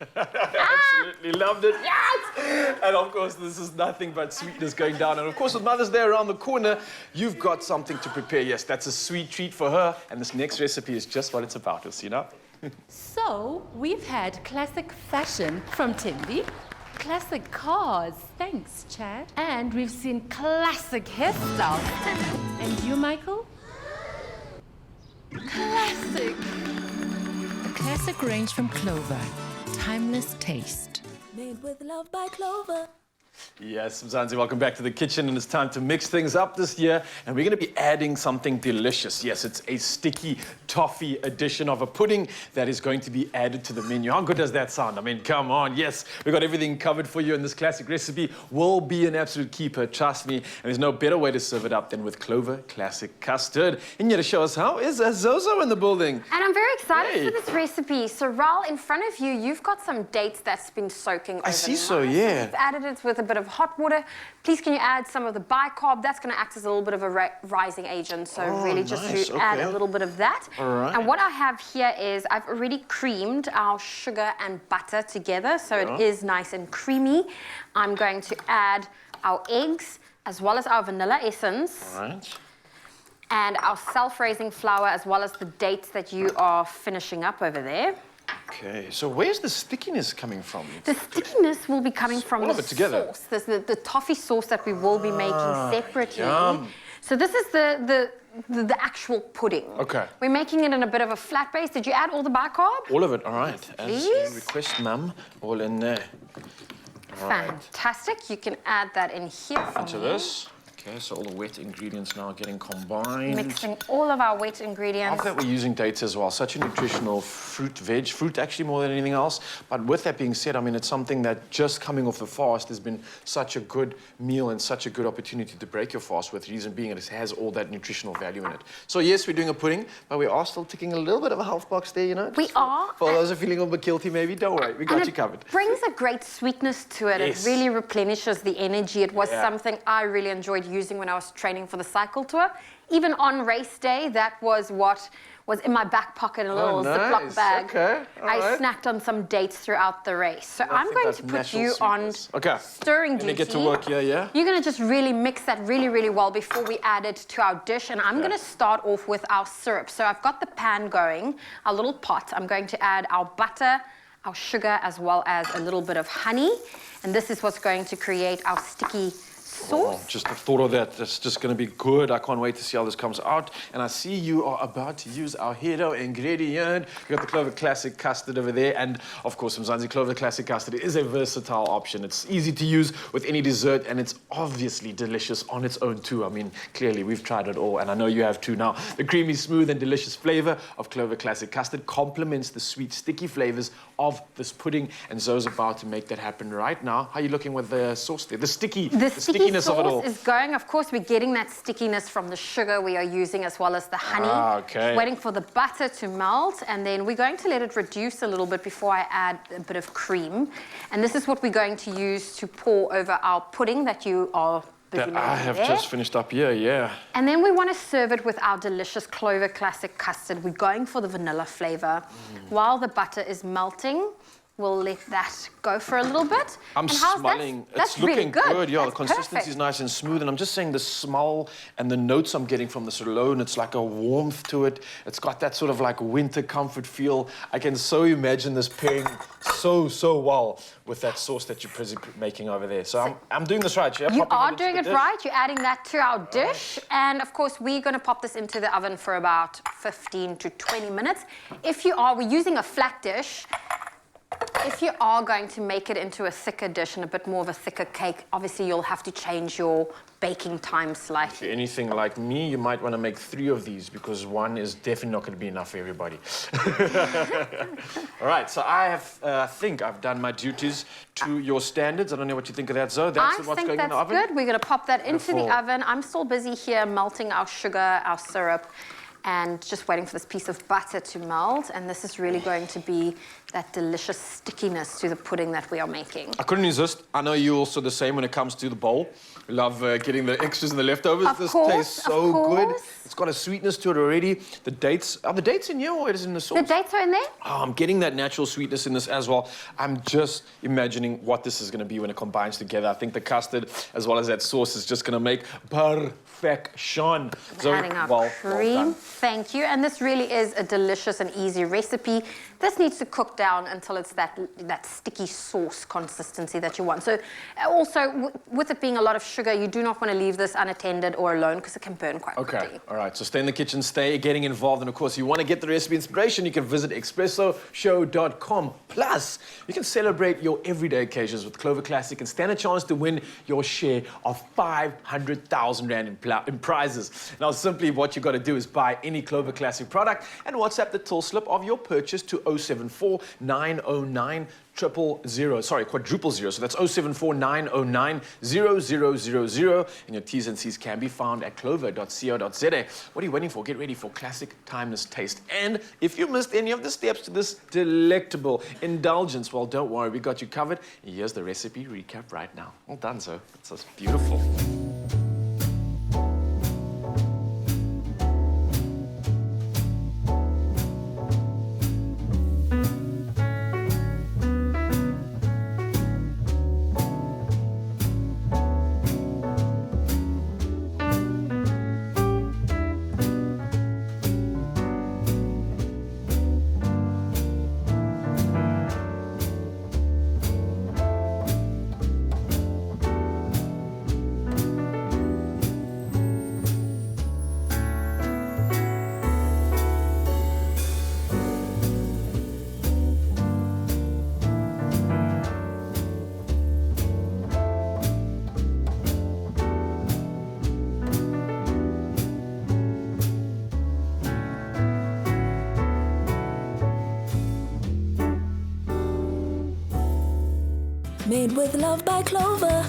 Absolutely loved it. Yes! And of course, this is nothing but sweetness going down. And of course, with Mother's Day around the corner, you've got something to prepare. Yes, that's a sweet treat for her. And this next recipe is just what it's about, you'll see now. So, we've had classic fashion from Timby, classic cars, thanks, Chad. And we've seen classic hairstyles. And you, Michael? Classic. The classic range from Clover. Timeless taste. Made with love by Clover. Yes, Mzansi, welcome back to the kitchen, and it's time to mix things up this year, and we're going to be adding something delicious. Yes, it's a sticky toffee edition of a pudding that is going to be added to the menu. How good does that sound? I mean, come on, yes, we've got everything covered for you, and this classic recipe will be an absolute keeper, trust me, and there's no better way to serve it up than with Clover Classic Custard. And here to show us how is Zozo in the building. And I'm very excited for this recipe. So, Raul, in front of you, you've got some dates that's been soaking overnight. I see so, yeah. We've added it with a bit of hot water. Please, can you add some of the bicarb? That's going to act as a little bit of a rising agent. So really just to add a little bit of that. All right. And what I have here is I've already creamed our sugar and butter together. So it is nice and creamy. I'm going to add our eggs as well as our vanilla essence. All right. And our self-raising flour as well as the dates that you are finishing up over there. Okay, so where's the stickiness coming from? The stickiness will be coming from all of it together. Sauce. There's the toffee sauce that we will be making separately. Yum. So this is the actual pudding. Okay. We're making it in a bit of a flat base. Did you add all the bicarb? All of it, all right. Please. As you request, Mum, all in there. All right. Fantastic. You can add that in here for Into me. this. Okay, so all the wet ingredients now getting combined. Mixing all of our wet ingredients. Of that, we're using dates as well. Such a nutritional fruit actually more than anything else. But with that being said, I mean, it's something that just coming off the fast has been such a good meal and such a good opportunity to break your fast with. Reason being, it has all that nutritional value in it. So yes, we're doing a pudding, but we are still ticking a little bit of a health box there, you know. We are. For those who are feeling a bit guilty, maybe don't worry, we got you covered. It brings a great sweetness to it. Yes. It really replenishes the energy. It was something I really enjoyed using when I was training for the cycle tour. Even on race day, that was what was in my back pocket in a little Ziploc bag. Okay. I snacked on some dates throughout the race. So I'm going to put you on stirring duty. Get to work here, yeah? You're going to just really mix that really, really well before we add it to our dish. And I'm going to start off with our syrup. So I've got the pan going, our little pot. I'm going to add our butter, our sugar, as well as a little bit of honey. And this is what's going to create our sticky sauce. Oh, just the thought of that, that's just going to be good. I can't wait to see how this comes out. And I see you are about to use our hero ingredient. You've got the Clover Classic Custard over there. And, of course, Mzansi, Clover Classic Custard is a versatile option. It's easy to use with any dessert, and it's obviously delicious on its own, too. I mean, clearly, we've tried it all, and I know you have, too. Now, the creamy, smooth, and delicious flavor of Clover Classic Custard complements the sweet, sticky flavors of this pudding, and Zoe's about to make that happen right now. How are you looking with the sauce there? The stickiness of it all. Is going. Of course, we're getting that stickiness from the sugar we are using as well as the honey. Okay. Waiting for the butter to melt, and then we're going to let it reduce a little bit before I add a bit of cream. And this is what we're going to use to pour over our pudding that you are busy making I have just finished up here, yeah. And then we want to serve it with our delicious Clover Classic Custard. We're going for the vanilla flavor. While the butter is melting, we'll let that go for a little bit. I'm smelling, it's looking really good. Yeah, the That's consistency is nice and smooth. And I'm just saying the smell and the notes I'm getting from this alone, it's like a warmth to it. It's got that sort of like winter comfort feel. I can so imagine this pairing so well with that sauce that you're making over there. So I'm doing this right, yeah? You are doing it right. You're adding that to our dish. And of course, we're going to pop this into the oven for about 15 to 20 minutes. We're using a flat dish. If you are going to make it into a thicker dish and a bit more of a thicker cake, obviously you'll have to change your baking time slightly. If you're anything like me, you might want to make 3 of these because one is definitely not going to be enough for everybody. All right, so I think I've done my duties to your standards. I don't know what you think of that, Zoe. That's what's going in the oven? I think that's good. We're going to pop that into the oven. I'm still busy here melting our sugar, our syrup, and just waiting for this piece of butter to melt. And this is really going to be that delicious stickiness to the pudding that we are making. I couldn't resist. I know you're also the same when it comes to the bowl. We love getting the extras and the leftovers. This tastes so good. It's got a sweetness to it already. The dates, are the dates in here or is it in the sauce? The dates are in there? Oh, I'm getting that natural sweetness in this as well. I'm just imagining what this is going to be when it combines together. I think the custard as well as that sauce is just going to make perfection. So, Adding our well cream. done. Thank you. And this really is a delicious and easy recipe. This needs to cook down until it's that sticky sauce consistency that you want. So also, with it being a lot of sugar, you do not want to leave this unattended or alone because it can burn quite quickly. All right, so stay in the kitchen, stay getting involved. And of course, if you want to get the recipe inspiration, you can visit expressoshow.com. Plus, you can celebrate your everyday occasions with Clover Classic and stand a chance to win your share of 500,000 Rand in prizes. Now, simply what you got to do is buy any Clover Classic product and WhatsApp the till slip of your purchase to 074 909 quadruple zero. So that's 074 909 0000. And your T's and C's can be found at clover.co.za. What are you waiting for? Get ready for classic, timeless taste. And if you missed any of the steps to this delectable indulgence, well, don't worry, we got you covered. Here's the recipe recap right now. Well done, Zoe. It's just beautiful. Made with love by Clover.